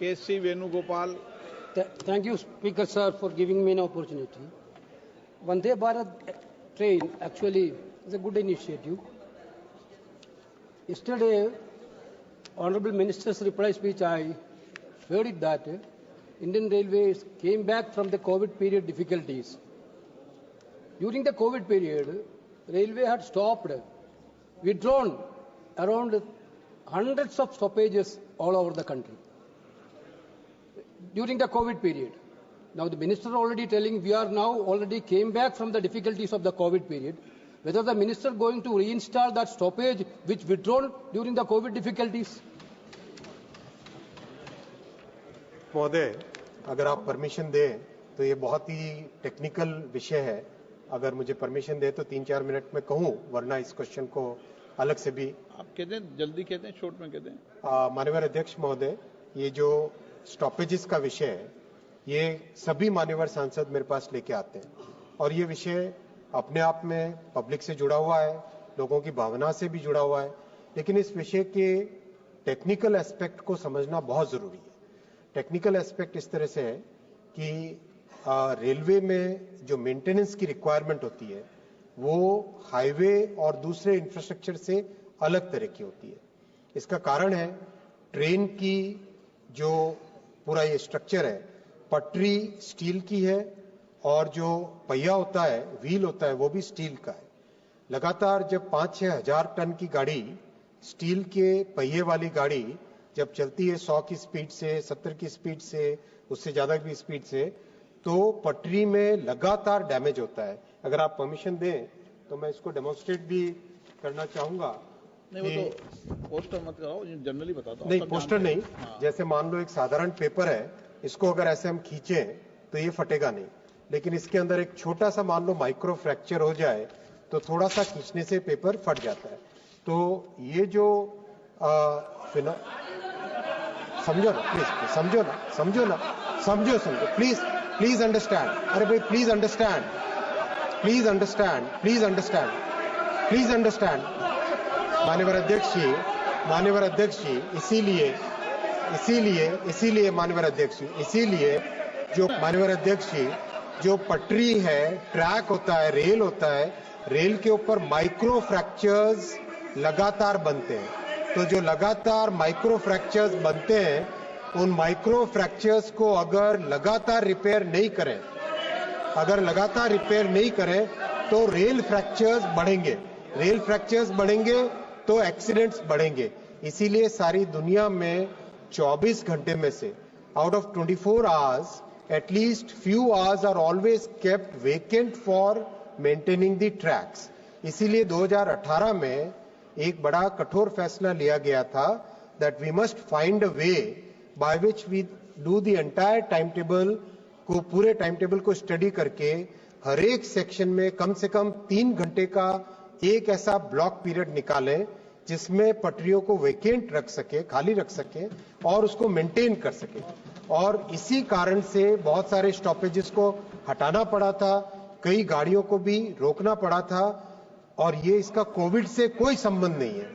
K.C. Venugopal. Thank you, Speaker Sir, for giving me an opportunity. Vande Bharat train actually is a good initiative. Yesterday, Honorable Minister's reply speech, I heard it that Indian Railways came back from the COVID period difficulties. During the COVID period, Railway had stopped, withdrawn around hundreds of stoppages all over the country during the COVID period. Now the minister already telling we are now already came back from the difficulties of the COVID period. Whether the minister going to reinstall that stoppage which withdrawn during the COVID difficulties? महोदय, अगर आप permission दें तो ये बहुत ही technical विषय है. अगर मुझे परमिशन दे तो 3-4 मिनट में कहूं, वरना इस क्वेश्चन को अलग से भी आप कहते हैं, जल्दी कहते हैं, शॉर्ट में कहते हैं. माननीय अध्यक्ष महोदय, ये जो स्टॉपेजेस का विषय है, ये सभी माननीय सांसद मेरे पास लेके आते हैं और ये विषय अपने आप में पब्लिक से जुड़ा हुआ है, लोगों की भावना से भी जुड़ा हुआ है, लेकिन इस विषय के टेक्निकल एस्पेक्ट को समझना बहुत जरूरी है. टेक्निकल एस्पेक्ट इस तरह से है कि रेलवे में जो मेंटेनेंस की रिक्वायरमेंट होती है वो हाईवे और दूसरे इंफ्रास्ट्रक्चर से अलग तरह की होती है. इसका कारण है ट्रेन की जो पूरा ये स्ट्रक्चर है, पटरी स्टील की है और जो पहिया होता है, व्हील होता है, वो भी स्टील का है. लगातार जब 5-6 हजार टन की गाड़ी, स्टील के पहिए वाली गाड़ी जब चलती है 100 की स्पीड से, 70 की स्पीड से, उससे ज्यादा की स्पीड से, तो पटरी में लगातार डैमेज होता है. अगर आप परमिशन दें तो मैं इसको डेमोन्स्ट्रेट भी करना चाहूंगा. नहीं, वो तो पोस्टर मत कराओ, जनरली बता दो. नहीं, पोस्टर नहीं. जैसे मान लो एक साधारण पेपर है, इसको अगर ऐसे हम खींचें तो ये फटेगा नहीं, लेकिन इसके अंदर एक छोटा सा मान लो माइक्रो फ्रैक्चर हो जाए तो थोड़ा सा खींचने से पेपर फट जाता है. तो ये जो समझो ना प्लीज, समझो प्लीज अंडरस्टैंड. अरे भाई प्लीज अंडरस्टैंड. माननीय अध्यक्ष जी, इसीलिए माननीय अध्यक्ष जी, जो पटरी है, ट्रैक होता है, रेल होता है, रेल के ऊपर माइक्रो फ्रैक्चर्स लगातार बनते हैं. तो जो लगातार माइक्रो फ्रैक्चर्स बनते हैं, उन माइक्रो फ्रैक्चर्स को अगर लगातार रिपेयर नहीं करें तो रेल फ्रैक्चर्स बढ़ेंगे तो एक्सीडेंट्स बढ़ेंगे. इसीलिए सारी दुनिया में 24 घंटे में से out of 24 hours at least few hours are always kept vacant for maintaining the tracks. इसीलिए 2018 में एक बड़ा कठोर फैसला लिया गया था that we must find a way by which we do the entire timetable को, पूरे टाइम टेबल को स्टडी करके हर एक सेक्शन में कम से कम 3 घंटे का एक ऐसा ब्लॉक पीरियड निकालें जिसमें पटरियों को वेकेंट रख सके, खाली रख सके और उसको मेंटेन कर सके. और इसी कारण से बहुत सारे स्टॉपेजेस को हटाना पड़ा था, कई गाड़ियों को भी रोकना पड़ा था. और ये इसका कोविड से कोई संबंध नहीं है.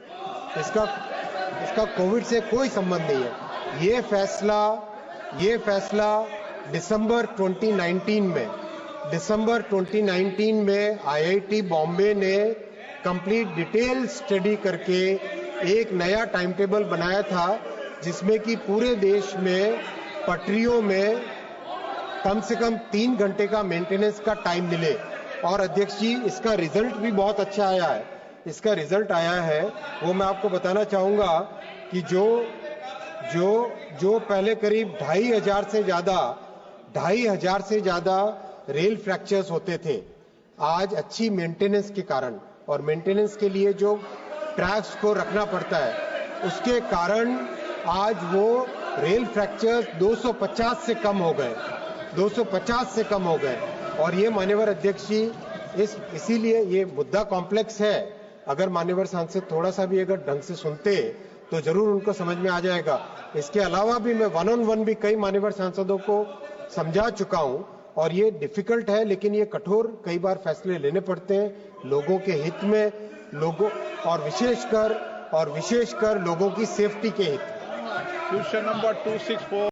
इसका कोविड से कोई संबंध नहीं है. ये फैसला दिसंबर 2019 में आईआईटी बॉम्बे ने कंप्लीट डिटेल स्टडी करके एक नया टाइम टेबल बनाया था जिसमें कि पूरे देश में पटरियों में कम से कम 3 घंटे का मेंटेनेंस का टाइम मिले. और अध्यक्ष जी, इसका रिजल्ट भी बहुत अच्छा आया है. वो मैं आपको बताना चाहूंगा कि जो पहले करीब 2,500 से ज्यादा रेल फ्रैक्चर्स होते थे, आज अच्छी मेंटेनेंस के कारण और मेंटेनेंस के लिए जो ट्रैक्स को रखना पड़ता है, उसके कारण आज वो रेल फ्रैक्चर्स 250 से कम हो गए. और ये माननीय अध्यक्ष जी, इसीलिए ये मुद्दा कॉम्प्लेक्स है. अगर माननीय सांसद थोड़ा सा भी अगर ढंग से सुनते तो जरूर उनको समझ में आ जाएगा. इसके अलावा भी मैं 1-on-1 भी कई माननीय सांसदों को समझा चुका हूं और ये डिफिकल्ट है, लेकिन ये कठोर कई बार फैसले लेने पड़ते हैं लोगों के हित में, लोगों और विशेषकर लोगों की सेफ्टी के हित में. Question number 264